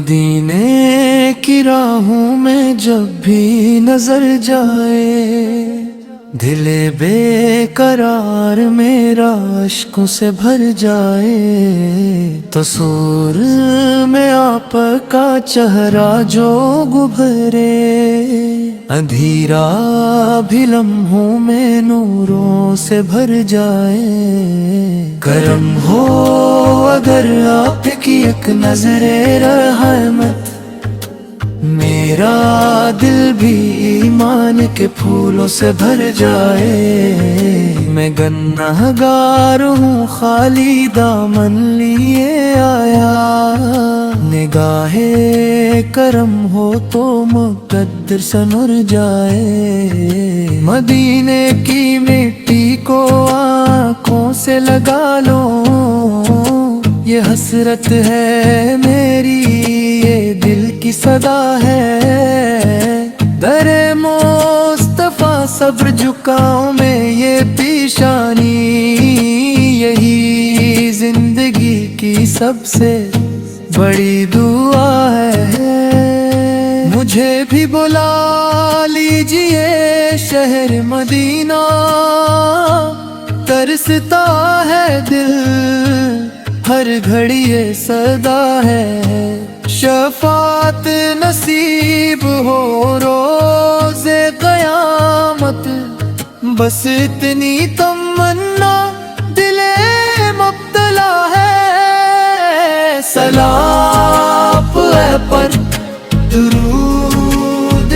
مدینے کی راہوں میں جب بھی نظر جائے، دل بے قرار میرا اشکوں سے بھر جائے۔ تصور میں آپ کا چہرہ جو گبھرے، اندھیرا بھی لمحوں میں نوروں سے بھر جائے۔ کرم ہو اگر آپ کی ایک نظر رحمت، میرا دل بھی ایمان کے پھولوں سے بھر جائے۔ میں گنہگار ہوں خالی دامن لیے آیا، نگاہ کرم ہو تو مقدر سنور جائے۔ مدینے کی مٹی کو آنکھوں سے لگا لو، یہ حسرت ہے میری، یہ دل کی صدا ہے۔ در مصطفیٰ صبر جھکاؤں میں یہ پیشانی، یہی زندگی کی سب سے بڑی دعا ہے۔ مجھے بھی بلا لیجئے شہر مدینہ، ترستا ہے دل ہر گھڑی یہ صدا ہے۔ شفاعت نصیب ہو روز قیامت، بس اتنی تمنا دل مبتلا ہے۔ سلام اے پر درود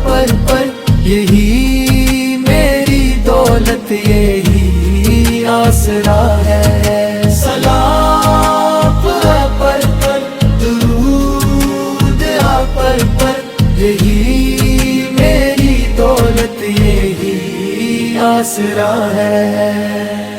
پر یہی میری دولت، یہی آسرا ہے۔ سلام پر درود پر یہی میری دولت، یہی آسرا ہے۔